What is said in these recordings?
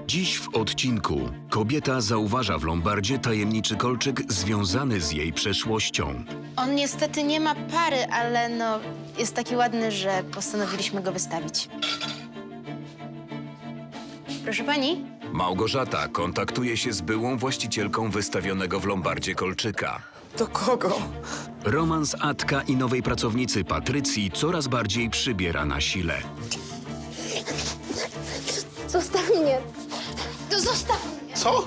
Dziś w odcinku kobieta zauważa w lombardzie tajemniczy kolczyk związany z jej przeszłością. On niestety nie ma pary, ale no jest taki ładny, że postanowiliśmy go wystawić. Proszę pani? Małgorzata kontaktuje się z byłą właścicielką wystawionego w lombardzie kolczyka. Do kogo? Romans Adka i nowej pracownicy Patrycji coraz bardziej przybiera na sile. Zostaw mnie! Zostaw mnie! Co?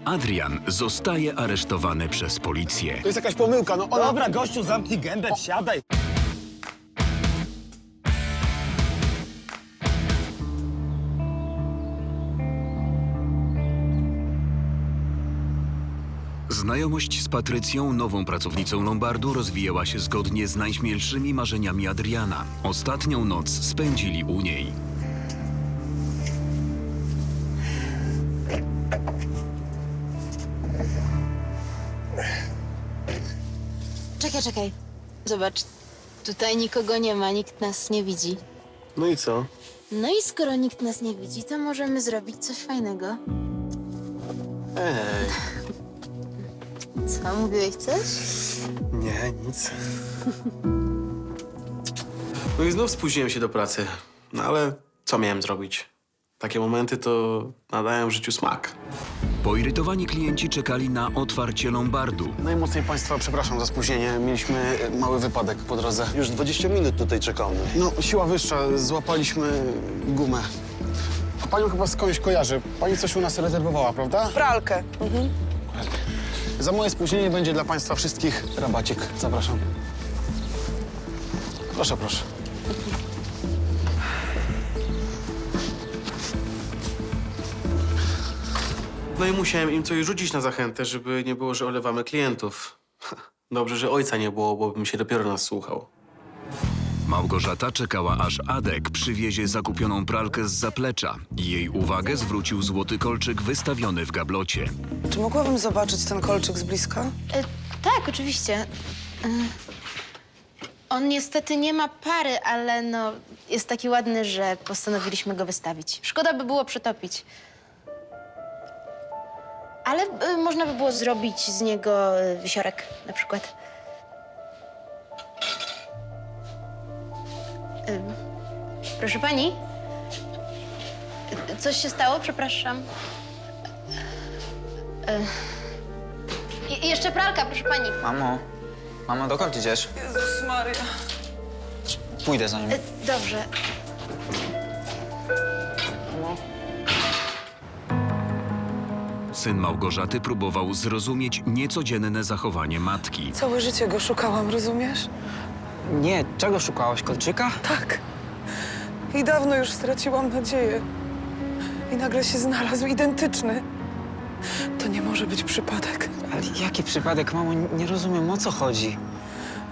Adrian zostaje aresztowany przez policję. To jest jakaś pomyłka, no ona... Dobra, gościu, zamknij gębę, wsiadaj. Znajomość z Patrycją, nową pracownicą Lombardu, rozwijała się zgodnie z najśmielszymi marzeniami Adriana. Ostatnią noc spędzili u niej. Czekaj. Zobacz, tutaj nikogo nie ma, nikt nas nie widzi. No i co? No i skoro nikt nas nie widzi, to możemy zrobić coś fajnego. Ej, Co, mówiłeś coś? nie, nic. No i znów spóźniłem się do pracy. No ale co miałem zrobić? Takie momenty to nadają życiu smak. Poirytowani klienci czekali na otwarcie Lombardu. Najmocniej państwa przepraszam za spóźnienie. Mieliśmy mały wypadek po drodze. Już 20 minut tutaj czekamy. No, siła wyższa. Złapaliśmy gumę. A panią chyba skądś kojarzy. Pani coś u nas rezerwowała, prawda? Pralkę. Za moje spóźnienie będzie dla państwa wszystkich rabacik. Zapraszam. Proszę. No i musiałem im coś rzucić na zachętę, żeby nie było, że olewamy klientów. Dobrze, że ojca nie było, bo bym się dopiero nas słuchał. Małgorzata czekała, aż Adek przywiezie zakupioną pralkę z zaplecza. Jej uwagę zwrócił złoty kolczyk wystawiony w gablocie. Czy mogłabym zobaczyć ten kolczyk z bliska? Tak, oczywiście. On niestety nie ma pary, ale no jest taki ładny, że postanowiliśmy go wystawić. Szkoda by było przetopić. Ale można by było zrobić z niego wisiorek na przykład. Proszę pani? Coś się stało? Przepraszam. Jeszcze pralka, proszę pani. Mamo, dokąd idziesz? Jezus Maria. Pójdę za nim. Dobrze. Syn Małgorzaty próbował zrozumieć niecodzienne zachowanie matki. Całe życie go szukałam, rozumiesz? Nie, czego szukałaś? Kolczyka? Tak. I dawno już straciłam nadzieję. I nagle się znalazł identyczny. To nie może być przypadek. Ale jaki przypadek, mamo? Nie rozumiem, o co chodzi.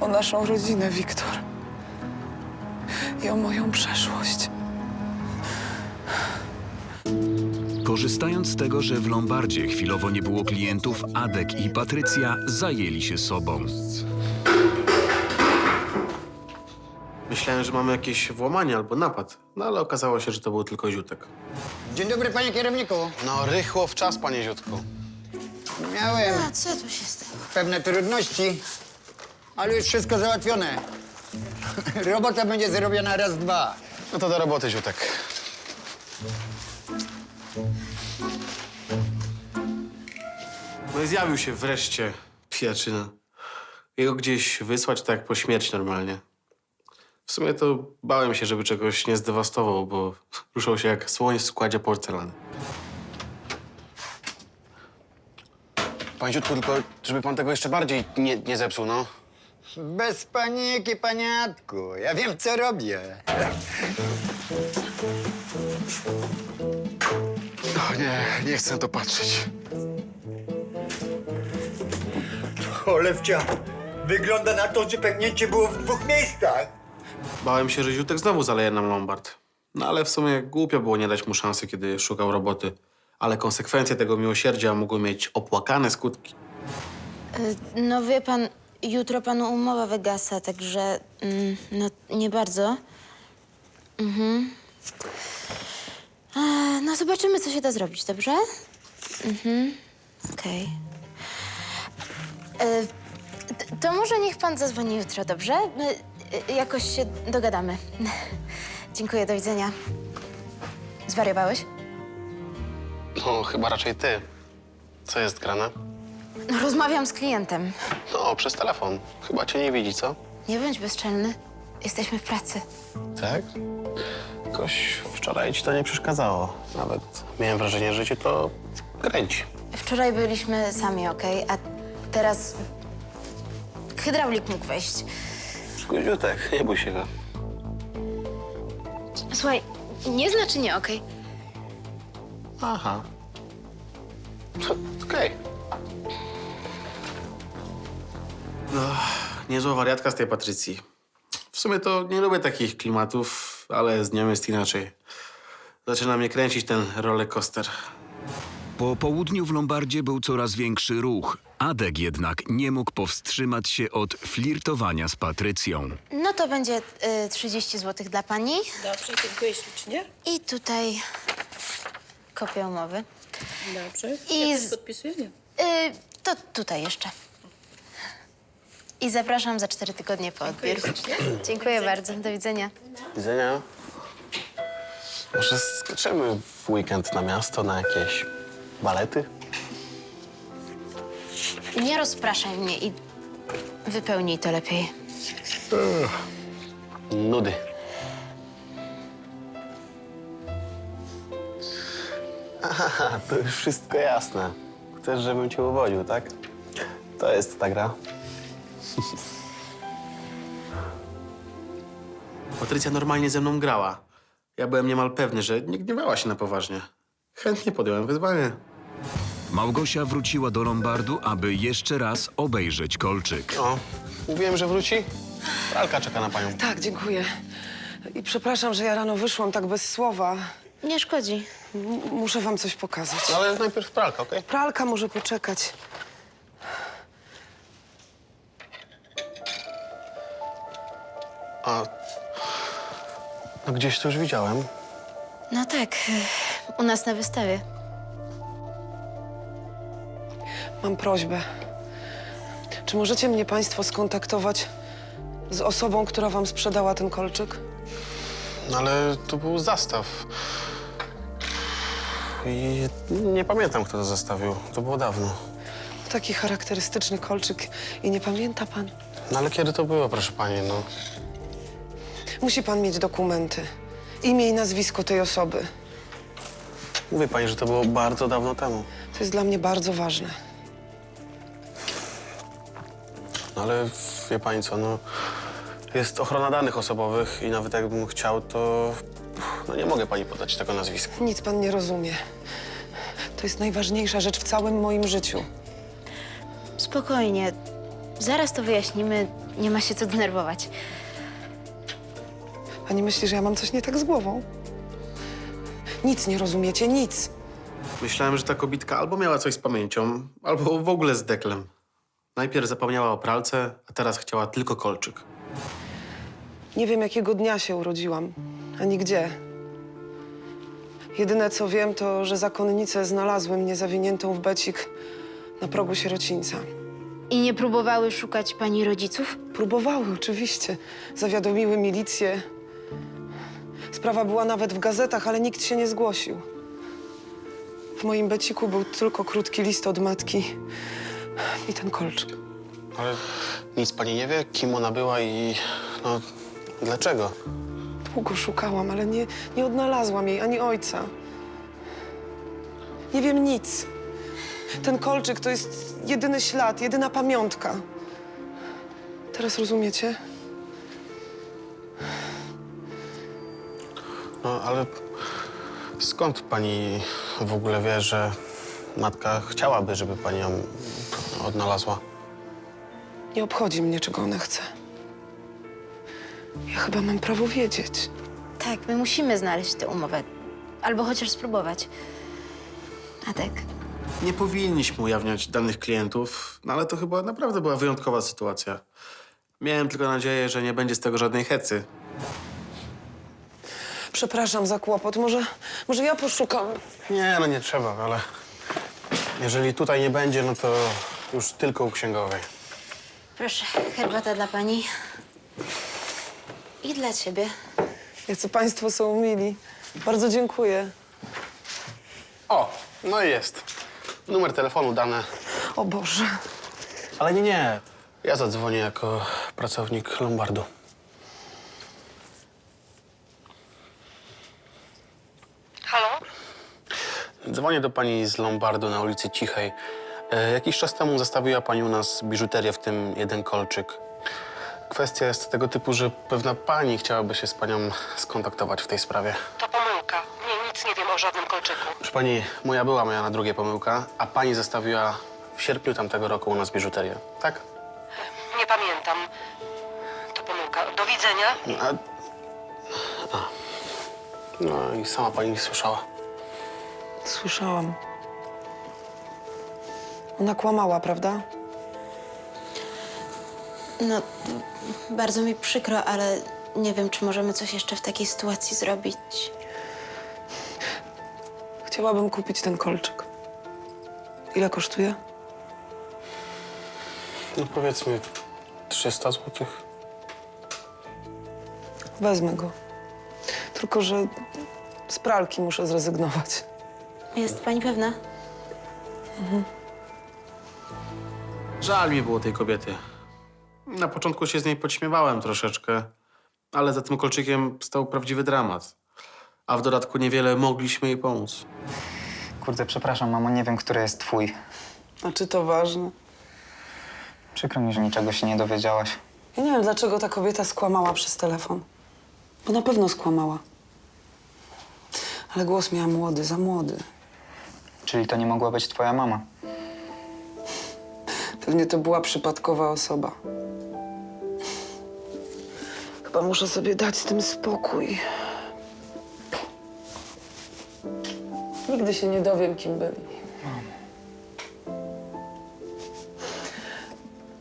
O naszą rodzinę, Wiktor. I o moją przeszłość. Korzystając z tego, że w Lombardzie chwilowo nie było klientów, Adek i Patrycja zajęli się sobą. Myślałem, że mamy jakieś włamanie albo napad. No ale okazało się, że to był tylko Ziutek. Dzień dobry, panie kierowniku. No, rychło w czas, panie Ziutku. Miałem A co tu się stało? pewne trudności, ale już wszystko załatwione. Robota będzie zrobiona raz, dwa. No to do roboty, Ziutek. No i zjawił się wreszcie pijaczyna. Jego gdzieś wysłać tak po śmierć normalnie. W sumie to bałem się, żeby czegoś nie zdewastował, bo ruszał się jak słoń w składzie porcelany. Panie Ziutku, tylko żeby pan tego jeszcze bardziej nie zepsuł, no. Bez paniki, paniatku. Ja wiem, co robię. O nie chcę to patrzeć. Cholewcia, wygląda na to, że pęknięcie było w dwóch miejscach. Bałem się, że Ziutek znowu zaleje nam Lombard. No ale w sumie głupio było nie dać mu szansy, kiedy szukał roboty. Ale konsekwencje tego miłosierdzia mogły mieć opłakane skutki. No wie pan, jutro panu umowa wygasa, także no nie bardzo. No zobaczymy, co się da zrobić, dobrze? Okej. To może niech pan zadzwoni jutro, dobrze? My jakoś się dogadamy. Dziękuję, do widzenia. Zwariowałeś? No, chyba raczej ty. Co jest grane? No, rozmawiam z klientem. No, przez telefon. Chyba cię nie widzi, co? Nie bądź bezczelny. Jesteśmy w pracy. Tak? Jakoś wczoraj ci to nie przeszkadzało. Nawet miałem wrażenie, że cię to kręci. Wczoraj byliśmy sami, okej? A teraz hydraulik mógł wejść. Szkuziutek, nie bój się go. Słuchaj, nie znaczy nie, okej? Aha. Okej. No, niezła wariatka z tej Patrycji. W sumie to nie lubię takich klimatów, ale z nią jest inaczej. Zaczyna mnie kręcić ten rollercoaster. Po południu w Lombardzie był coraz większy ruch. Adek jednak nie mógł powstrzymać się od flirtowania z Patrycją. No to będzie 30 zł dla pani. Dobrze, dziękuję ślicznie. I tutaj kopia umowy. Dobrze. I Ja z- też podpisuję? Nie. To tutaj jeszcze. I zapraszam za 4 tygodnie po odbiór. Dziękuję bardzo. Do widzenia. Widzenia. Może skoczymy w weekend na miasto, na jakieś balety? Nie rozpraszaj mnie i wypełnij to lepiej. Nudy. Aha, to już wszystko jasne. Chcesz, żebym cię uwodził, tak? To jest ta gra. Patrycja normalnie ze mną grała. Ja byłem niemal pewny, że nie gniewała się na poważnie. Chętnie podjąłem wyzwanie. Małgosia wróciła do Lombardu, aby jeszcze raz obejrzeć kolczyk. O, mówiłem, że wróci. Pralka czeka na panią. Tak, dziękuję. I przepraszam, że ja rano wyszłam tak bez słowa. Nie szkodzi. Muszę wam coś pokazać. No, ale najpierw pralka, okej? Pralka może poczekać. A... No gdzieś to już widziałem. No tak, u nas na wystawie. Mam prośbę. Czy możecie mnie państwo skontaktować z osobą, która wam sprzedała ten kolczyk? No ale to był zastaw. I nie pamiętam, kto to zastawił. To było dawno. Taki charakterystyczny kolczyk i nie pamięta pan? No ale kiedy to było, proszę pani, no? Musi pan mieć dokumenty. Imię i nazwisko tej osoby. Mówi pani, że to było bardzo dawno temu. To jest dla mnie bardzo ważne. No ale wie pani co, no... Jest ochrona danych osobowych i nawet jakbym chciał, to... No nie mogę pani podać tego nazwiska. Nic pan nie rozumie. To jest najważniejsza rzecz w całym moim życiu. Spokojnie. Zaraz to wyjaśnimy. Nie ma się co denerwować. Pani myśli, że ja mam coś nie tak z głową? Nic nie rozumiecie, nic. Myślałem, że ta kobitka albo miała coś z pamięcią, albo w ogóle z deklem. Najpierw zapomniała o pralce, a teraz chciała tylko kolczyk. Nie wiem, jakiego dnia się urodziłam, ani gdzie. Jedyne, co wiem, to, że zakonnice znalazły mnie zawiniętą w becik na progu sierocińca. I nie próbowały szukać pani rodziców? Próbowały, oczywiście. Zawiadomiły milicję. Sprawa była nawet w gazetach, ale nikt się nie zgłosił. W moim beciku był tylko krótki list od matki i ten kolczyk. Ale nic pani nie wie, kim ona była i... no... dlaczego? Długo szukałam, ale nie odnalazłam jej ani ojca. Nie wiem nic. Ten kolczyk to jest jedyny ślad, jedyna pamiątka. Teraz rozumiecie? No, ale skąd pani w ogóle wie, że matka chciałaby, żeby pani ją odnalazła? Nie obchodzi mnie, czego ona chce. Ja chyba mam prawo wiedzieć. Tak, my musimy znaleźć tę umowę. Albo chociaż spróbować. Adek, Nie powinniśmy ujawniać danych klientów, no ale to chyba naprawdę była wyjątkowa sytuacja. Miałem tylko nadzieję, że nie będzie z tego żadnej hecy. Przepraszam za kłopot. Może ja poszukam. Nie, no nie trzeba, ale jeżeli tutaj nie będzie, no to już tylko u księgowej. Proszę, herbata dla pani. I dla ciebie. Jacy państwo są mili. Bardzo dziękuję. O, no i jest. Numer telefonu, dane. O Boże. Ale nie. Ja zadzwonię jako pracownik Lombardu. Halo? Dzwonię do pani z Lombardu na ulicy Cichej. Jakiś czas temu zostawiła pani u nas biżuterię, w tym jeden kolczyk. Kwestia jest tego typu, że pewna pani chciałaby się z panią skontaktować w tej sprawie. To pomyłka. Nic nie wiem o żadnym kolczyku. Proszę pani, moja była miała na drugie pomyłka, a pani zostawiła w sierpniu tamtego roku u nas biżuterię, tak? Nie pamiętam. To pomyłka. Do widzenia. No i sama pani nie słyszała. Słyszałam. Ona kłamała, prawda? No, bardzo mi przykro, ale nie wiem, czy możemy coś jeszcze w takiej sytuacji zrobić. Chciałabym kupić ten kolczyk. Ile kosztuje? No powiedzmy 300 zł. Wezmę go. Tylko że z pralki muszę zrezygnować. Jest pani pewna? Żal mi było tej kobiety. Na początku się z niej podśmiewałem troszeczkę, ale za tym kolczykiem stał prawdziwy dramat. A w dodatku niewiele mogliśmy jej pomóc. Kurde, przepraszam, mamo, nie wiem, który jest twój. A czy to ważne? Przykro mi, że niczego się nie dowiedziałaś. Ja nie wiem, dlaczego ta kobieta skłamała przez telefon. Bo na pewno skłamała. Ale głos miała młody, za młody. Czyli to nie mogła być twoja mama. Pewnie to była przypadkowa osoba. Chyba muszę sobie dać z tym spokój. Nigdy się nie dowiem, kim byli.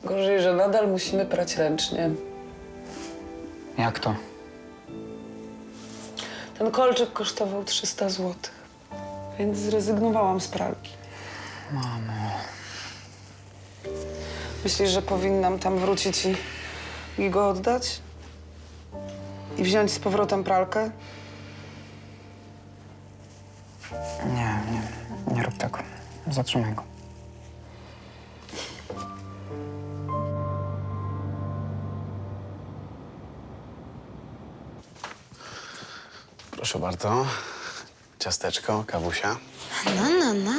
Gorzej, że nadal musimy prać ręcznie. Jak to? Ten kolczyk kosztował 300 zł. Więc zrezygnowałam z pralki. Mamo. Myślisz, że powinnam tam wrócić i go oddać? I wziąć z powrotem pralkę? Nie rób tego. Zatrzymaj go. Proszę bardzo. Ciasteczko, kawusia. No.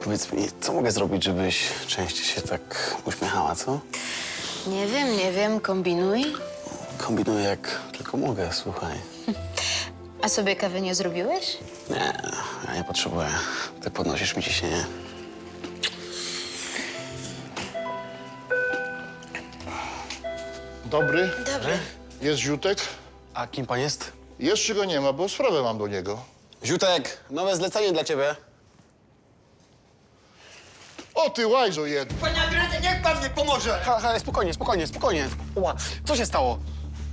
Powiedz mi, co mogę zrobić, żebyś częściej się tak uśmiechała, co? Nie wiem, kombinuj. Kombinuję jak tylko mogę, słuchaj. A sobie kawy nie zrobiłeś? Nie, ja nie potrzebuję. Ty podnosisz mi ciśnienie. Dobry, Dobry. jest Ziutek? A kim pan jest? Jeszcze go nie ma, bo sprawę mam do niego. Ziutek, nowe zlecenie dla ciebie. O ty łajzo jeden! Panie Adrianie, niech pan mi pomoże! Spokojnie. Ła, co się stało?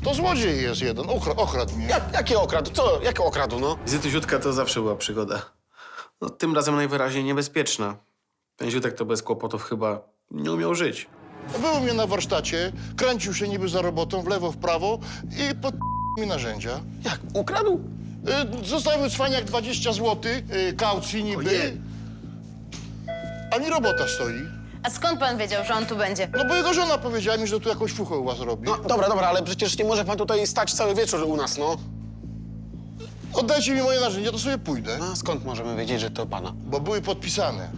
To złodziej jest jeden, okradł mnie. Jakie okradł? Jakie okradł, no? Wizyty Ziutka to zawsze była przygoda. No, tym razem najwyraźniej niebezpieczna. Ten Ziutek to bez kłopotów chyba nie umiał żyć. Był u mnie na warsztacie, kręcił się niby za robotą, w lewo, w prawo i pod mi narzędzia. Jak? Ukradł? Zostawił cwaniak 20 zł, kaucji niby. A mi robota stoi. A skąd pan wiedział, że on tu będzie? No bo jego żona powiedziała mi, że tu jakąś fuchę u was robi. No dobra, ale przecież nie może pan tutaj stać cały wieczór u nas, no. Oddajcie mi moje narzędzia, to sobie pójdę. A skąd możemy wiedzieć, że to pana? Bo były podpisane.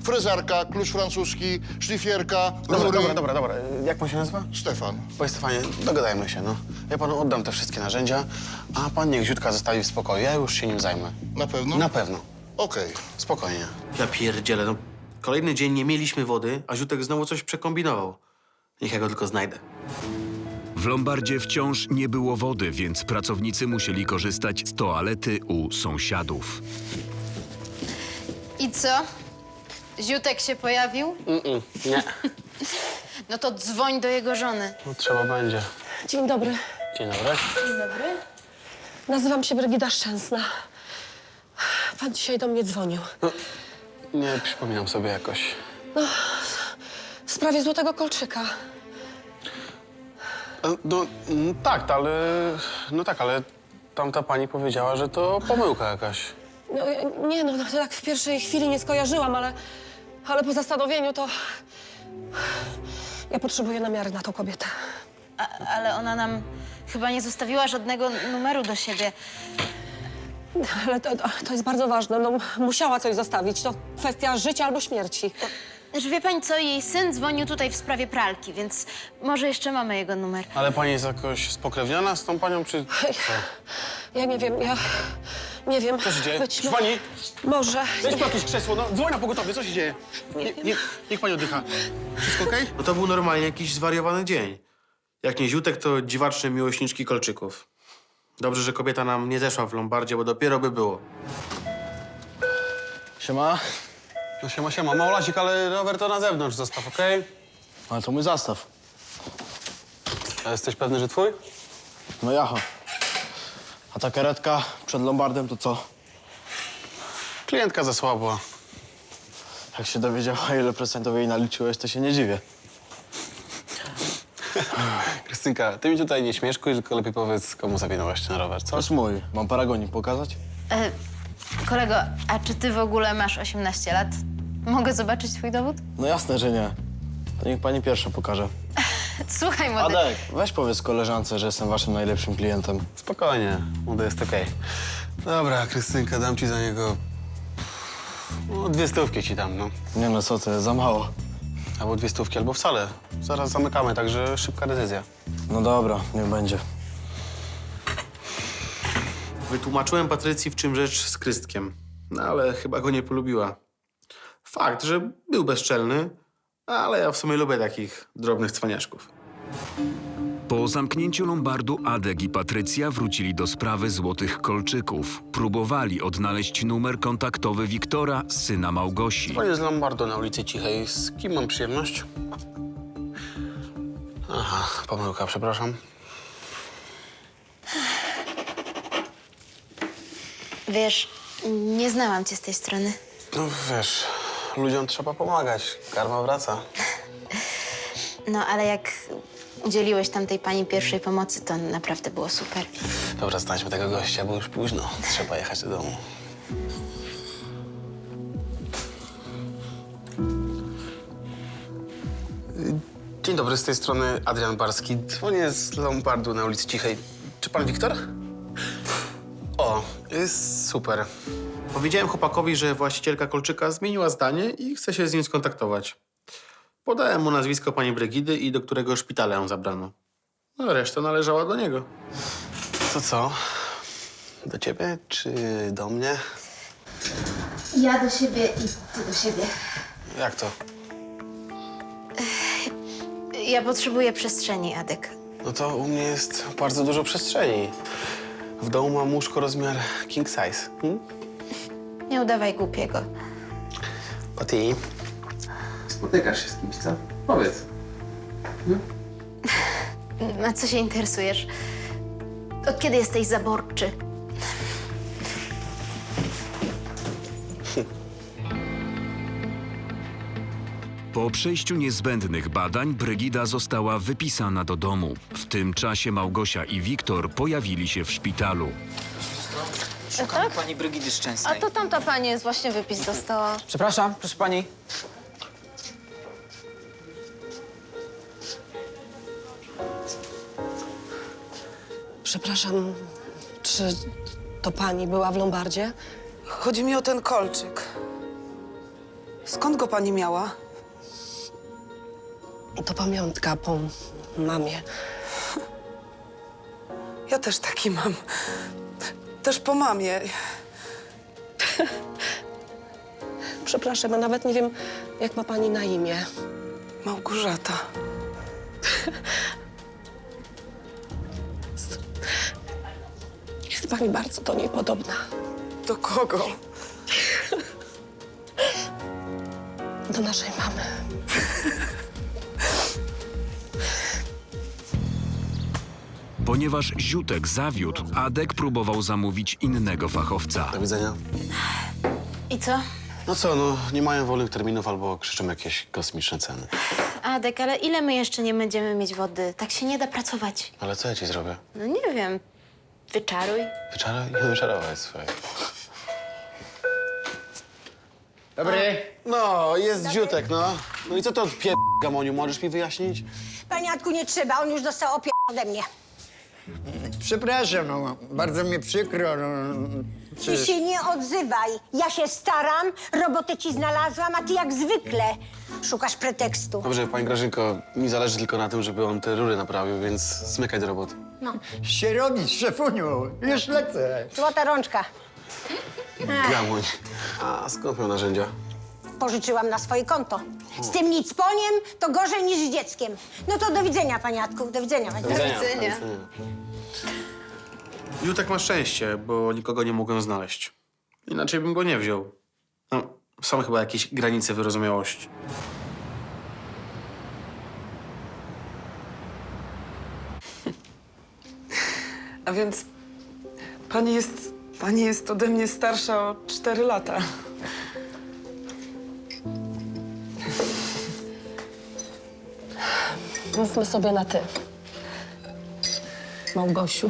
Frezarka, klucz francuski, szlifierka, rury. Dobra. Jak pan się nazywa? Stefan. Panie Stefanie, dogadajmy się, no. Ja panu oddam te wszystkie narzędzia, a pan niech Ziutka zostawi w spokoju. Ja już się nim zajmę. Na pewno? Na pewno. Okej. Spokojnie. Ja pierdzielę, no. Kolejny dzień nie mieliśmy wody, a Ziutek znowu coś przekombinował. Niech ja go tylko znajdę. W Lombardzie wciąż nie było wody, więc pracownicy musieli korzystać z toalety u sąsiadów. I co? Ziutek się pojawił? Nie. No to dzwoń do jego żony. No trzeba będzie. Dzień dobry. Dzień dobry. Dzień dobry. Nazywam się Brygida Szczęsna. Pan dzisiaj do mnie dzwonił. Nie przypominam sobie jakoś. W sprawie złotego kolczyka. No tak, ale tamta pani powiedziała, że to pomyłka jakaś. No, nie no, tak w pierwszej chwili nie skojarzyłam, ale po zastanowieniu to... Ja potrzebuję namiary na tą kobietę. Ale ona nam chyba nie zostawiła żadnego numeru do siebie. Ale to jest bardzo ważne. No, musiała coś zostawić. To kwestia życia albo śmierci. Że wie pani co, jej syn dzwonił tutaj w sprawie pralki, więc może jeszcze mamy jego numer. Ale pani jest jakoś spokrewniona z tą panią, czy co? Ja nie wiem, nie wiem. Co się dzieje? Być Pani? Może. Weź po jakieś krzesło, no dzwoń na pogotowie, co się dzieje? Niech pani oddycha. Wszystko okej? No to był normalnie jakiś zwariowany dzień. Jak nie ziutek, to dziwaczne miłośniczki kolczyków. Dobrze, że kobieta nam nie zeszła w Lombardzie, bo dopiero by było. Siema. No siema. Małolasik, ale rower to na zewnątrz zostaw, okej? Ale to mój zastaw. A jesteś pewny, że twój? No jaha. A ta karetka przed Lombardem to co? Klientka zasłabła. Jak się dowiedziała, ile procentów jej naliczyłeś, to się nie dziwię. Krystynka, ty mi tutaj nie śmieszkuj, tylko lepiej powiedz, komu zawinąłeś ten rower, To co? jest mój. Mam paragonik pokazać? Kolego, a czy ty w ogóle masz 18 lat? Mogę zobaczyć twój dowód? No jasne, że nie. To niech pani pierwsza pokaże. Słuchaj, młody. Adek, weź powiedz koleżance, że jestem waszym najlepszym klientem. Spokojnie, młody jest okej. Dobra, Krystynka, dam ci za niego... No, 200 ci dam, no. Nie no, co ty, za mało. Albo 200, albo wcale. Zaraz zamykamy, także szybka decyzja. No dobra, niech będzie. Wytłumaczyłem Patrycji, w czym rzecz z Krystkiem, no ale chyba go nie polubiła. Fakt, że był bezczelny, ale ja w sumie lubię takich drobnych cwaniaszków. Po zamknięciu Lombardu Adek i Patrycja wrócili do sprawy złotych kolczyków. Próbowali odnaleźć numer kontaktowy Wiktora, syna Małgosi. To jest Lombardo na ulicy Cichej. Z kim mam przyjemność? Aha, pomyłka, przepraszam. Wiesz, nie znałam cię z tej strony. No wiesz, ludziom trzeba pomagać. Karma wraca. No, ale jak udzieliłeś tamtej pani pierwszej pomocy, to naprawdę było super. Dobra, znajdźmy tego gościa, bo już późno. Trzeba jechać do domu. Dzień dobry, z tej strony Adrian Barski. Dzwonię z Lombardu na ulicy Cichej. Czy pan Wiktor? O, jest super. Powiedziałem chłopakowi, że właścicielka kolczyka zmieniła zdanie i chce się z nim skontaktować. Podałem mu nazwisko pani Brygidy i do którego szpitala ją zabrano. No, reszta należała do niego. To co? Do ciebie czy do mnie? Ja do siebie i ty do siebie. Jak to? Ja potrzebuję przestrzeni, Adek. No to u mnie jest bardzo dużo przestrzeni. W domu mam łóżko rozmiar king size. Nie udawaj głupiego. Patty, spotykasz się z kimś, co? Powiedz. Na co się interesujesz? Od kiedy jesteś zaborczy? Po przejściu niezbędnych badań Brygida została wypisana do domu. W tym czasie Małgosia i Wiktor pojawili się w szpitalu. Szukam pani Brygidy Szczęsnej. A to tamta pani jest właśnie wypis dostała. Przepraszam, proszę pani. Przepraszam, czy to pani była w Lombardzie? Chodzi mi o ten kolczyk. Skąd go pani miała? To pamiątka po mamie. Ja też taki mam. Też po mamie. Przepraszam, ja nawet nie wiem, jak ma pani na imię. Małgorzata. Jest pani bardzo do niej podobna. Do kogo? Do naszej mamy. Ponieważ Ziutek zawiódł, Adek próbował zamówić innego fachowca. Do widzenia. I co? No co, no nie mają wolnych terminów albo krzyczą jakieś kosmiczne ceny. Adek, ale ile my jeszcze nie będziemy mieć wody? Tak się nie da pracować. Ale co ja ci zrobię? No nie wiem. Wyczaruj. Wyczaruj? Nie wyczarowałeś swoje. Dobry. No, jest Ziutek, no. No i co to gamoniu, możesz mi wyjaśnić? Panie Jacku, nie trzeba, on już dostał ode mnie. Przepraszam, no, bardzo mi przykro. No, Ty się nie odzywaj. Ja się staram, robotę ci znalazłam, a ty jak zwykle szukasz pretekstu. Dobrze, pani Grażynko, mi zależy tylko na tym, żeby on te rury naprawił, więc smykaj do roboty. się robić, szefuniu. Już lecę. Złota rączka. Gamoń. A skąd miał narzędzia? Pożyczyłam na swoje konto. Z tym nicponiem to gorzej niż z dzieckiem. No to do widzenia, panie Jacku, do widzenia. Do widzenia. widzenia. Ziutek ma szczęście, bo nikogo nie mogłem znaleźć. Inaczej bym go nie wziął. No, są chyba jakieś granice wyrozumiałości. A więc pani jest ode mnie starsza o 4 lata. Mówmy sobie na ty. Małgosiu.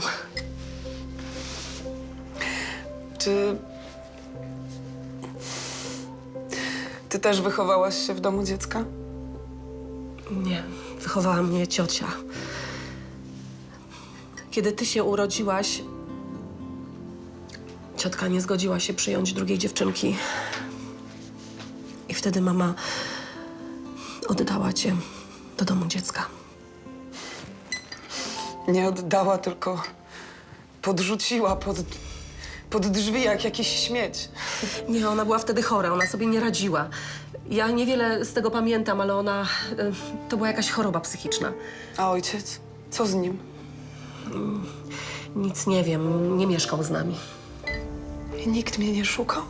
Czy ty też wychowałaś się w domu dziecka? Nie, wychowała mnie ciocia. Kiedy ty się urodziłaś, ciotka nie zgodziła się przyjąć drugiej dziewczynki. I wtedy mama oddała cię do domu dziecka. Nie oddała, tylko podrzuciła pod drzwi jak jakiś śmieć. Nie, ona była wtedy chora, ona sobie nie radziła. Ja niewiele z tego pamiętam, ale ona... to była jakaś choroba psychiczna. A ojciec? Co z nim? Nic nie wiem, nie mieszkał z nami. I nikt mnie nie szukał?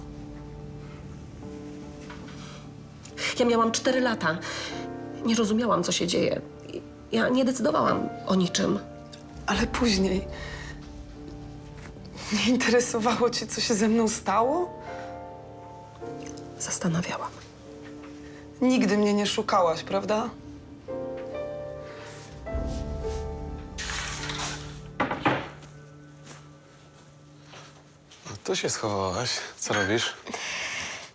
Ja miałam 4 lata. Nie rozumiałam, co się dzieje. Ja nie decydowałam o niczym. Ale później... Nie interesowało cię, co się ze mną stało? Zastanawiałam. Nigdy mnie nie szukałaś, prawda? No, tu się schowałaś. Co robisz?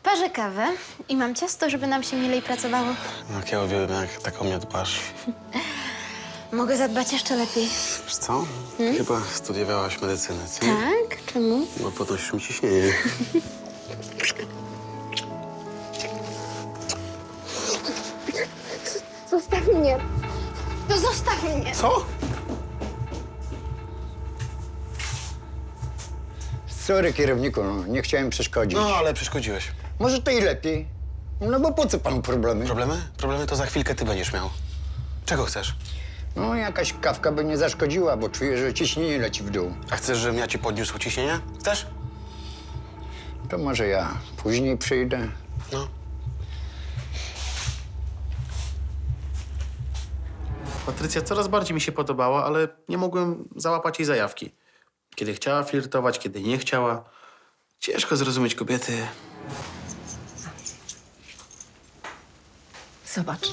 Parzę kawę i mam ciasto, żeby nam się milej pracowało. No, ja uwielbiam, jak tak o mnie dbasz. Mogę zadbać jeszcze lepiej. Wiesz co? Chyba studiowałaś medycynę, co? Tak? Czemu? No, podnosisz mi ciśnienie. Zostaw mnie. No zostaw mnie. Co? Sorry, kierowniku, no, nie chciałem przeszkodzić. No, ale przeszkodziłeś. Może to i lepiej. No bo po co panu problemy? Problemy? Problemy to za chwilkę ty będziesz miał. Czego chcesz? No, jakaś kawka by nie zaszkodziła, bo czuję, że ciśnienie leci w dół. A chcesz, żebym ja ci podniósł ciśnienie? Chcesz? To może ja później przyjdę. No. Patrycja coraz bardziej mi się podobała, ale nie mogłem załapać jej zajawki. Kiedy chciała flirtować, kiedy nie chciała. Ciężko zrozumieć kobiety. Zobacz.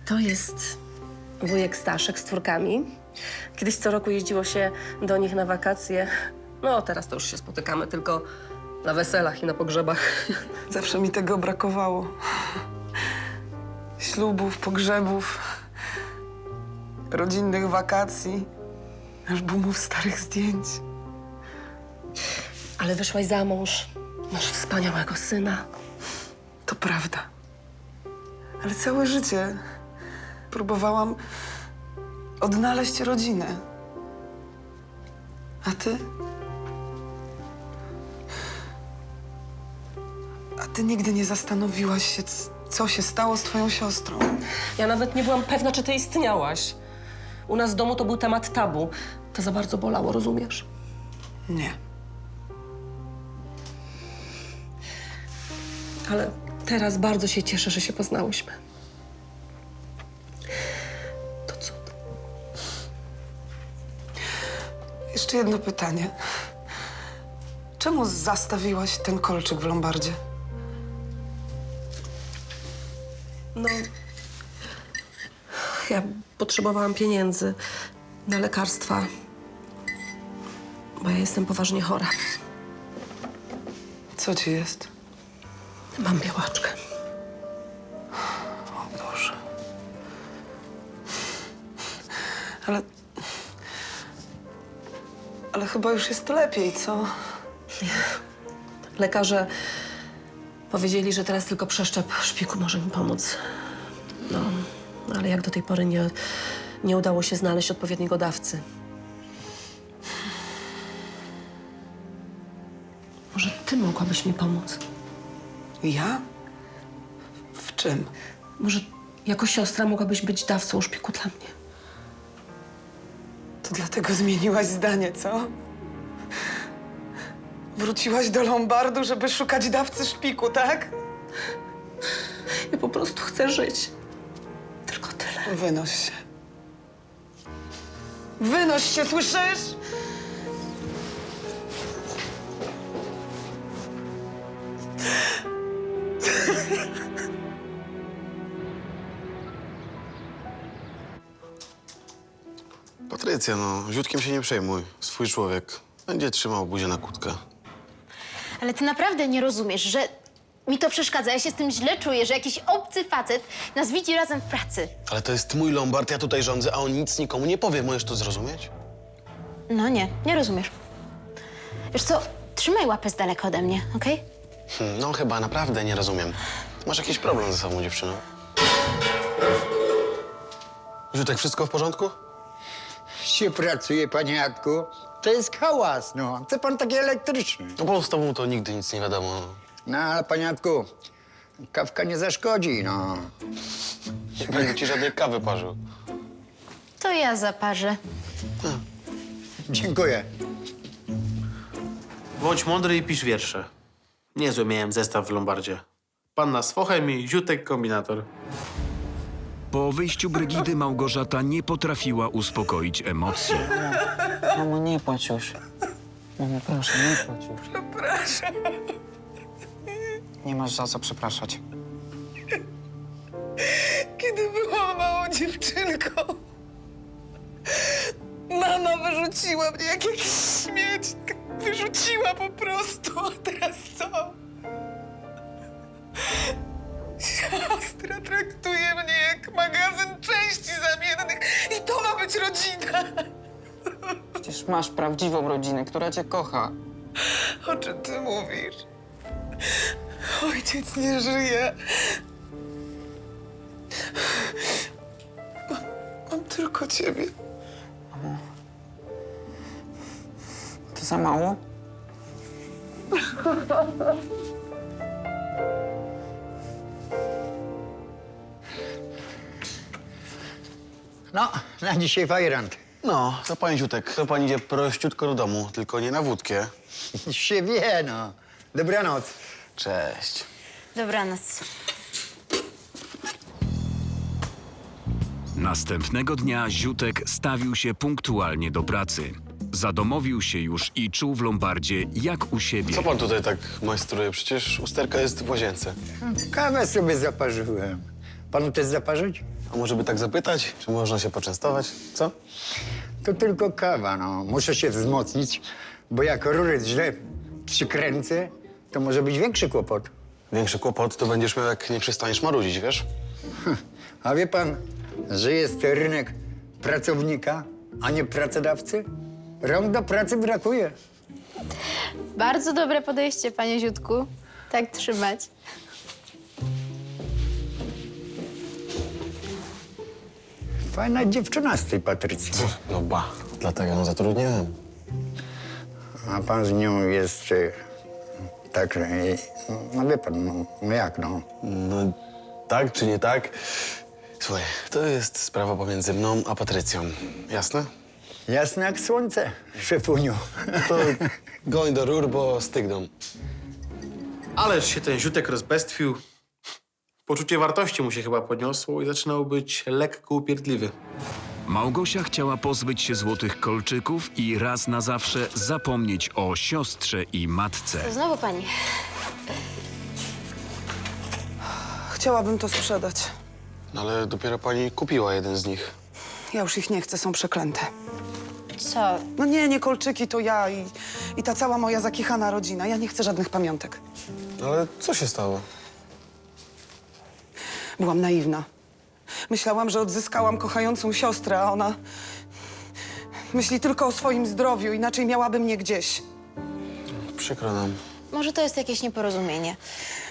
To jest wujek Staszek z córkami. Kiedyś co roku jeździło się do nich na wakacje. No, teraz to już się spotykamy tylko na weselach i na pogrzebach. Zawsze mi tego brakowało. Ślubów, pogrzebów, rodzinnych wakacji, albumów starych zdjęć. Ale wyszłaś za mąż. Masz wspaniałego syna. To prawda. Ale całe życie próbowałam odnaleźć rodzinę. A ty? A ty nigdy nie zastanowiłaś się, co się stało z twoją siostrą? Ja nawet nie byłam pewna, czy ty istniałaś. U nas w domu to był temat tabu. To za bardzo bolało, rozumiesz? Nie. Ale teraz bardzo się cieszę, że się poznałyśmy. To co? Jeszcze jedno pytanie. Czemu zastawiłaś ten kolczyk w lombardzie? No, ja potrzebowałam pieniędzy na lekarstwa, bo ja jestem poważnie chora. Co ci jest? Mam białaczkę. O Boże. Ale... Ale chyba już jest lepiej, co? Lekarze powiedzieli, że teraz tylko przeszczep szpiku może mi pomóc. No, ale jak do tej pory nie udało się znaleźć odpowiedniego dawcy. Może ty mogłabyś mi pomóc? Ja? W czym? Może jako siostra mogłabyś być dawcą szpiku dla mnie? To dlatego zmieniłaś zdanie, co? Wróciłaś do Lombardu, żeby szukać dawcy szpiku, tak? Ja po prostu chcę żyć. Tylko tyle. Wynoś się. Wynoś się, słyszysz? Patrycja, no, Ziutkiem się nie przejmuj. Swój człowiek będzie trzymał buzię na kłódkę. Ale ty naprawdę nie rozumiesz, że mi to przeszkadza. Ja się z tym źle czuję, że jakiś obcy facet nas widzi razem w pracy. Ale to jest mój Lombard, ja tutaj rządzę, a on nic nikomu nie powie. Możesz to zrozumieć? No nie rozumiesz. Wiesz co, trzymaj łapę z daleka ode mnie, okej? No chyba naprawdę nie rozumiem. Masz jakiś problem ze sobą, dziewczyną? Ziutek, wszystko w porządku? Się pracuje, panie Jadku. To jest hałas, no. Co pan taki elektryczny? No bo z tobą to nigdy nic nie wiadomo. No, ale panie Jadku, kawka nie zaszkodzi, no. Nie będę ci żadnej kawy parzył. To ja zaparzę. Dziękuję. Bądź mądry i pisz wiersze. Niezły miałem zestaw w Lombardzie. Panna z fochem i Ziutek kombinator. Po wyjściu Brygidy Małgorzata nie potrafiła uspokoić emocji. Mamo, nie płacz już. Mamo, proszę, nie płacz już. Przepraszam. Nie masz za co przepraszać. Kiedy byłam małą dziewczynką, mama wyrzuciła mnie jak jakiś śmieć. Wyrzuciła po prostu, a teraz co? Siostra traktuje mnie jak magazyn części zamiennych i to ma być rodzina. Przecież masz prawdziwą rodzinę, która cię kocha. O czym ty mówisz? Ojciec nie żyje. Mam tylko ciebie. To za mało? No, na dzisiaj fajrant. No, to pani Ziutek, to pani idzie prościutko do domu, tylko nie na wódkę. Się wie, no. Dobranoc. Cześć. Dobranoc. Następnego dnia Ziutek stawił się punktualnie do pracy. Zadomowił się już i czuł w Lombardzie jak u siebie. Co pan tutaj tak majstruje? Przecież usterka jest w łazience. Kawę sobie zaparzyłem. Panu też zaparzyć? A może by tak zapytać, czy można się poczęstować? Co? To tylko kawa, no. Muszę się wzmocnić, bo jak rury źle przykręcę, to może być większy kłopot. Większy kłopot to będziesz miał, jak nie przestaniesz marudzić, wiesz? A wie pan, że jest rynek pracownika, a nie pracodawcy? Rąk do pracy brakuje. Bardzo dobre podejście, panie Ziutku. Tak trzymać. Fajna dziewczyna z tej Patrycji. No ba, dlatego ją zatrudniłem. A pan z nią jest tak, no wie pan, no jak no. No tak czy nie tak? Słuchaj, to jest sprawa pomiędzy mną a Patrycją. Jasne? Jasne jak słońce, szefuniu. To goń do rur, bo stygną. Ależ się ten Ziutek rozbestwił. Poczucie wartości mu się chyba podniosło i zaczynał być lekko upierdliwy. Małgosia chciała pozbyć się złotych kolczyków i raz na zawsze zapomnieć o siostrze i matce. To znowu pani. Chciałabym to sprzedać. No ale dopiero pani kupiła jeden z nich. Ja już ich nie chcę, są przeklęte. Co? No nie kolczyki to ja i ta cała moja zakichana rodzina. Ja nie chcę żadnych pamiątek. Ale co się stało? Byłam naiwna. Myślałam, że odzyskałam kochającą siostrę, a ona myśli tylko o swoim zdrowiu, inaczej miałaby mnie gdzieś. Przykro nam. Może to jest jakieś nieporozumienie.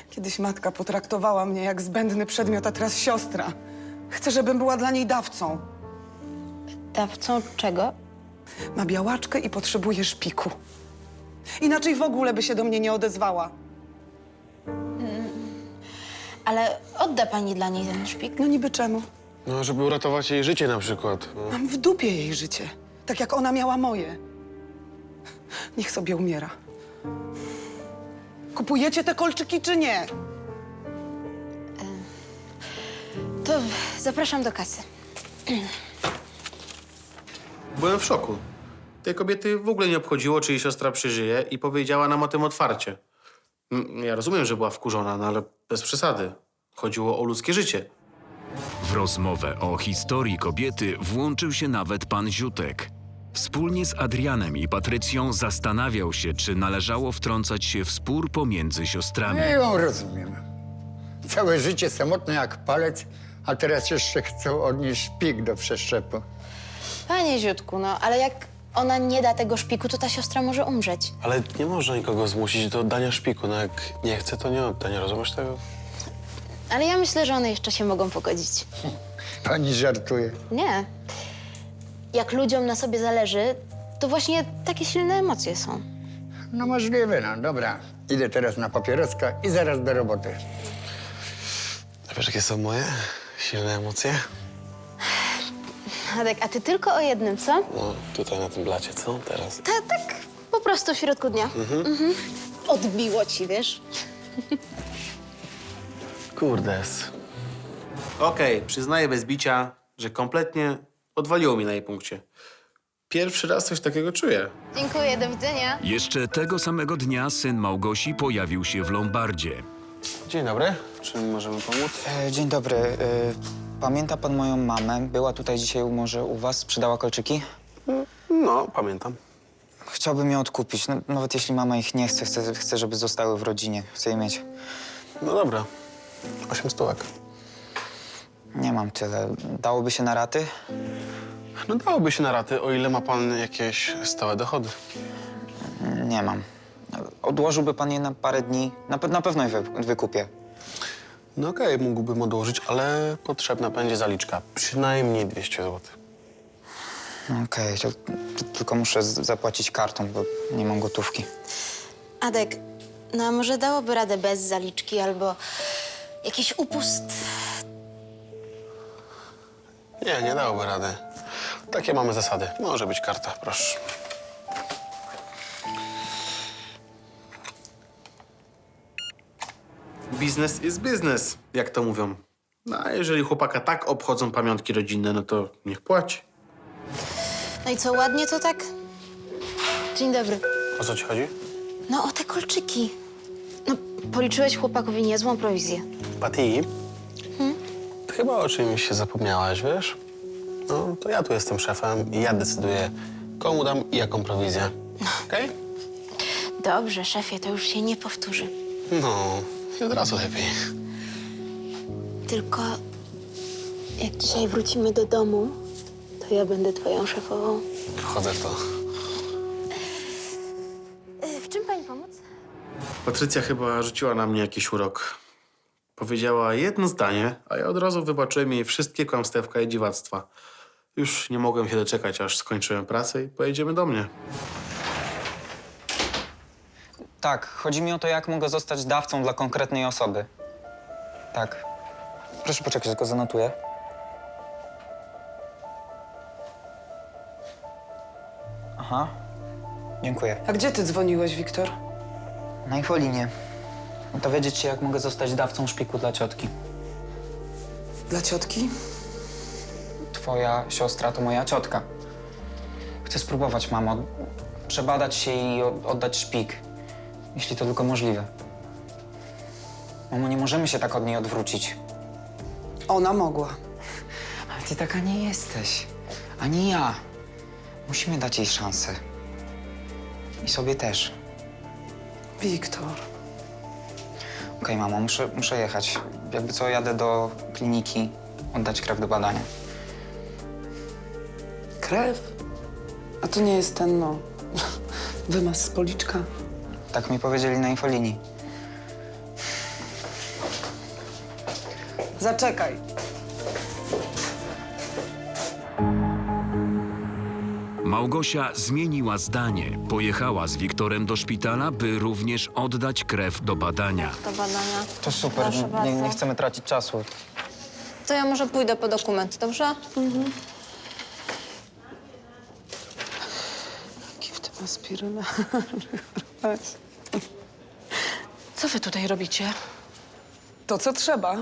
Kiedyś matka potraktowała mnie jak zbędny przedmiot, a teraz siostra. Chce, żebym była dla niej dawcą. Dawcą czego? Ma białaczkę i potrzebuje szpiku. Inaczej w ogóle by się do mnie nie odezwała. Ale odda pani dla niej ten szpik? No niby czemu? No, żeby uratować jej życie na przykład. No. Mam w dupie jej życie. Tak jak ona miała moje. Niech sobie umiera. Kupujecie te kolczyki czy nie? To zapraszam do kasy. Byłem w szoku. Tej kobiety w ogóle nie obchodziło, czy jej siostra przeżyje i powiedziała nam o tym otwarcie. Ja rozumiem, że była wkurzona, no ale bez przesady. Chodziło o ludzkie życie. W rozmowę o historii kobiety włączył się nawet pan Ziutek. Wspólnie z Adrianem i Patrycją zastanawiał się, czy należało wtrącać się w spór pomiędzy siostrami. Ja ją rozumiem. Całe życie samotne jak palec, a teraz jeszcze chcą odnieść szpik do przeszczepu. Panie Ziutku, no ale jak ona nie da tego szpiku, to ta siostra może umrzeć. Ale nie można nikogo zmusić do oddania szpiku. No jak nie chce, to nie odda. Nie rozumiesz tego? Ale ja myślę, że one jeszcze się mogą pogodzić. Pani żartuje. Nie. Jak ludziom na sobie zależy, to właśnie takie silne emocje są. No możliwe, no dobra. Idę teraz na papieroska i zaraz do roboty. A wiesz, jakie są moje silne emocje? Adek, a ty tylko o jednym, co? No, tutaj na tym blacie, co teraz? Tak po prostu w środku dnia. Mhm. Odbiło ci, wiesz? Kurdes. Okej, przyznaję bez bicia, że kompletnie odwaliło mi na jej punkcie. Pierwszy raz coś takiego czuję. Dziękuję, do widzenia. Jeszcze tego samego dnia syn Małgosi pojawił się w Lombardzie. Dzień dobry. Czym możemy pomóc? Dzień dobry. Pamięta pan moją mamę? Była tutaj dzisiaj może u was, sprzedała kolczyki? No, pamiętam. Chciałbym je odkupić. No, nawet jeśli mama ich nie chce, chcę, żeby zostały w rodzinie. Chcę je mieć. No dobra. 8 stówek. Nie mam tyle. Dałoby się na raty? No dałoby się na raty, o ile ma pan jakieś stałe dochody. Nie mam. Odłożyłby pan je na parę dni? Na pewno je wykupię. No okej, mógłbym odłożyć, ale potrzebna będzie zaliczka. Przynajmniej 200 zł. Okej, to tylko muszę zapłacić kartą, bo nie mam gotówki. Adek, no a może dałoby radę bez zaliczki albo jakiś upust? Nie dałoby rady. Takie mamy zasady. Może być karta, proszę. Biznes jest biznes, jak to mówią. No a jeżeli chłopaka tak obchodzą pamiątki rodzinne, no to niech płaci. No i co, ładnie to tak? Dzień dobry. O co ci chodzi? No o te kolczyki. No, policzyłeś chłopakowi niezłą prowizję. Patty? Ty chyba o czymś się zapomniałaś, wiesz? No, to ja tu jestem szefem i ja decyduję, komu dam i jaką prowizję. Okej? Dobrze, szefie, to już się nie powtórzy. No, i od razu lepiej. Tylko jak dzisiaj wrócimy do domu, to ja będę twoją szefową. Wchodzę w to. W czym pani pomóc? Patrycja chyba rzuciła na mnie jakiś urok. Powiedziała jedno zdanie, a ja od razu wybaczyłem jej wszystkie kłamstewka i dziwactwa. Już nie mogłem się doczekać, aż skończyłem pracę i pojedziemy do mnie. Tak, chodzi mi o to, jak mogę zostać dawcą dla konkretnej osoby. Tak. Proszę poczekać, tylko zanotuję. Aha. Dziękuję. A gdzie ty dzwoniłeś, Wiktor? Na infolinię. Dowiedzieć się, jak mogę zostać dawcą szpiku dla ciotki. Dla ciotki? twoja siostra to moja ciotka. Chcę spróbować, mamo, przebadać się i oddać szpik, jeśli to tylko możliwe. Mamo, nie możemy się tak od niej odwrócić. Ona mogła. Ale ty taka nie jesteś, ani ja. Musimy dać jej szansę. I sobie też. Wiktor. Okej, mamo, muszę jechać. Jakby co, jadę do kliniki, oddać krew do badania. Krew? A to nie jest ten, no, wymaz z policzka. Tak mi powiedzieli na infolinii. Zaczekaj. Małgosia zmieniła zdanie. Pojechała z Wiktorem do szpitala, by również oddać krew do badania. Do badania. To super, Proszę bardzo. nie chcemy tracić czasu. To ja może pójdę po dokument, dobrze? Jaki w tym aspirynę. Co wy tutaj robicie? To, co trzeba.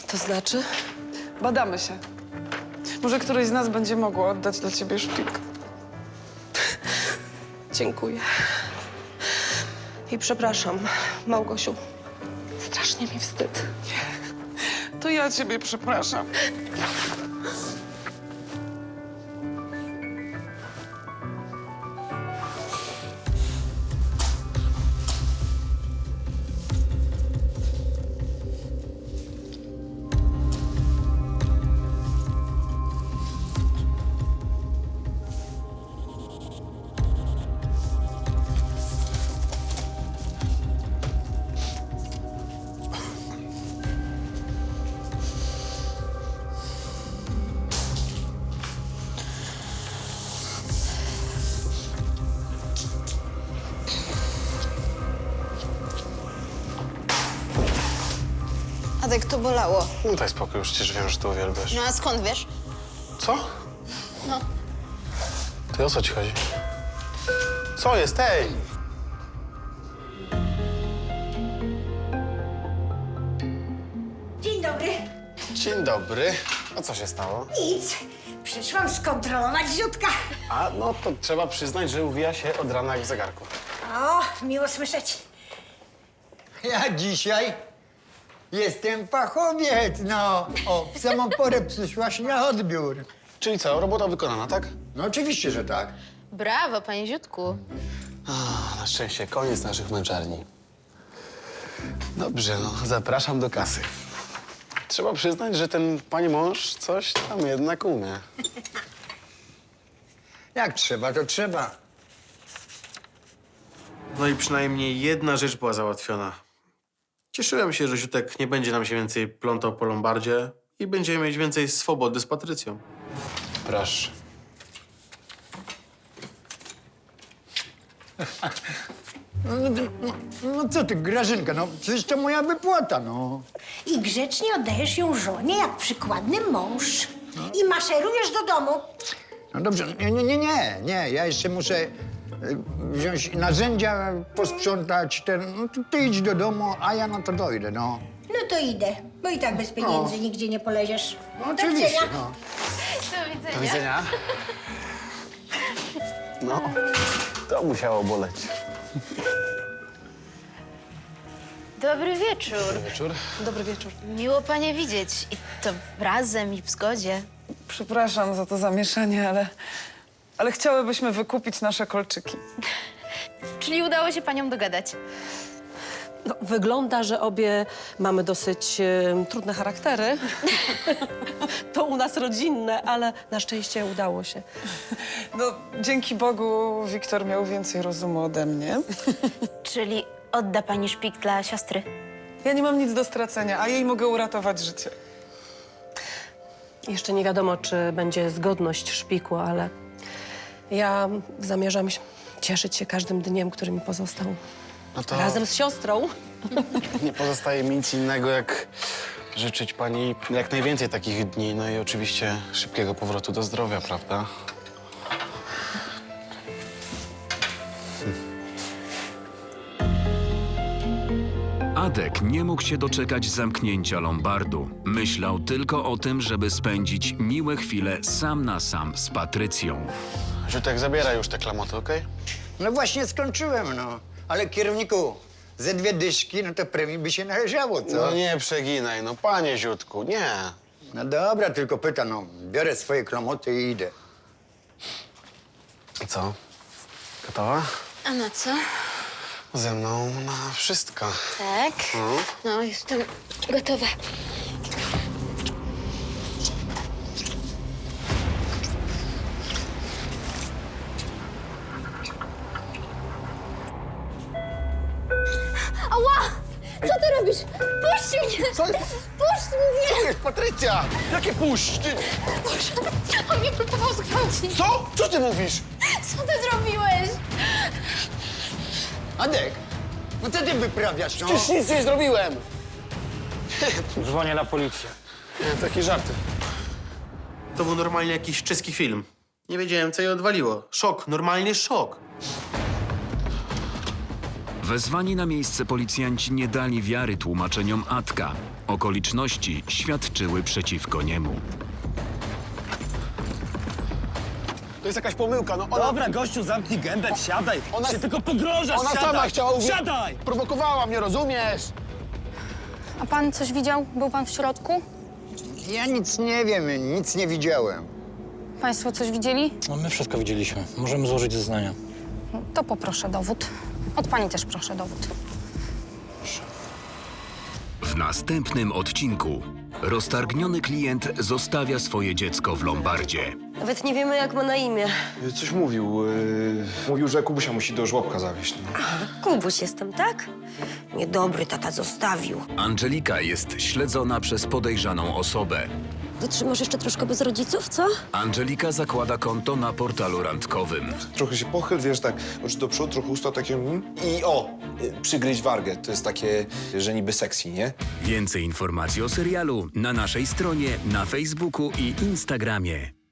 To znaczy? Badamy się. Może któryś z nas będzie mogło oddać dla ciebie szpik. Dziękuję. I przepraszam, Małgosiu. Strasznie mi wstyd. To ja ciebie przepraszam. Adek, to bolało. No daj spokój, już przecież wiem, że to uwielbiasz. No a skąd wiesz? Co? No. Ty o co ci chodzi? Co jest, ej? Dzień dobry. Dzień dobry. A co się stało? Nic. Przyszłam skontrolować Ziutka. A, no to trzeba przyznać, że uwija się od rana jak w zegarku. O, miło słyszeć. Ja dzisiaj jestem fachowiec, no. O, w samą porę przyszłaś na odbiór. Czyli co, robota wykonana, tak? No oczywiście, że tak. Brawo, panie Ziutku. Na szczęście koniec naszych męczarni. Dobrze, no, zapraszam do kasy. Trzeba przyznać, że ten pani mąż coś tam jednak umie. Jak trzeba, to trzeba. No i przynajmniej jedna rzecz była załatwiona. Cieszyłem się, że Ziutek nie będzie nam się więcej plątał po Lombardzie i będziemy mieć więcej swobody z Patrycją. Proszę. No co ty, Grażynka, no przecież to moja wypłata, no. I grzecznie oddajesz ją żonie jak przykładny mąż. I maszerujesz do domu. No dobrze, nie. Ja jeszcze muszę wziąć narzędzia, posprzątać ten. No ty idź do domu, a ja na to dojdę, no. No to idę, bo i tak bez pieniędzy nigdzie nie poleziesz. No Do oczywiście, widzenia. no. Do widzenia. No, to musiało boleć. Dobry wieczór. Wieczór. Dobry wieczór. Miło panie widzieć. I to razem i w zgodzie. Przepraszam za to zamieszanie, ale chciałybyśmy wykupić nasze kolczyki. Czyli udało się paniom dogadać. No, wygląda, że obie mamy dosyć trudne charaktery. To u nas rodzinne, ale na szczęście udało się. No, dzięki Bogu Wiktor miał więcej rozumu ode mnie. Czyli odda pani szpik dla siostry. Ja nie mam nic do stracenia, a jej mogę uratować życie. Jeszcze nie wiadomo, czy będzie zgodność szpiku, ale ja zamierzam cieszyć się każdym dniem, który mi pozostał. No to Razem z siostrą. nie pozostaje mi nic innego, jak życzyć pani jak najwięcej takich dni. No i oczywiście szybkiego powrotu do zdrowia, prawda? Adek nie mógł się doczekać zamknięcia Lombardu. Myślał tylko o tym, żeby spędzić miłe chwile sam na sam z Patrycją. Ziutek, zabieraj już te klamoty, okej? No właśnie skończyłem, no. Ale kierowniku, ze 2 dyszki, no to premii by się należało, co? No nie przeginaj, no panie Ziutku, nie. No dobra, tylko pytam, no. Biorę swoje klamoty i idę. Co? Gotowa? A na co? Ze mną na wszystko. Tak. No, jestem gotowa. Ała! Co ty robisz? Puść mnie! Co? Puść mnie! Co jest, Patrycja? Jakie puść? Ty... On mnie próbował zgwałcić. Co? Co ty mówisz? Co ty zrobiłeś? Adek, no co ty wyprawiasz, no? Przecież nic nie zrobiłem. Dzwonię na policję. Nie, takie żarty. To był normalnie jakiś czeski film. Nie wiedziałem, co je odwaliło. Szok, normalnie szok. Wezwani na miejsce policjanci nie dali wiary tłumaczeniom Atka. Okoliczności świadczyły przeciwko niemu. To jest jakaś pomyłka, no ona... Dobra, gościu, zamknij gębę, siadaj. Ona- Się tylko pogrążasz, Ona siadaj. sama chciała... Siadaj! Prowokowała mnie, rozumiesz? A pan coś widział? Był pan w środku? Ja nic nie wiem, nic nie widziałem. Państwo coś widzieli? No my wszystko widzieliśmy. Możemy złożyć zeznania. To poproszę dowód. Od pani też proszę dowód. W następnym odcinku roztargniony klient zostawia swoje dziecko w lombardzie. Nawet nie wiemy, jak ma na imię. Coś mówił. Mówił, że Kubusia musi do żłobka zawieźć. No. Kubuś jestem, tak? Niedobry tata zostawił. Angelika jest śledzona przez podejrzaną osobę. Wytrzymasz jeszcze troszkę bez rodziców, co? Angelika zakłada konto na portalu randkowym. Trochę się pochyl, wiesz, tak, oczy do przodu, trochę usta takie... I przygryźć wargę. To jest takie, że niby sexy, nie? Więcej informacji o serialu na naszej stronie, na Facebooku i Instagramie.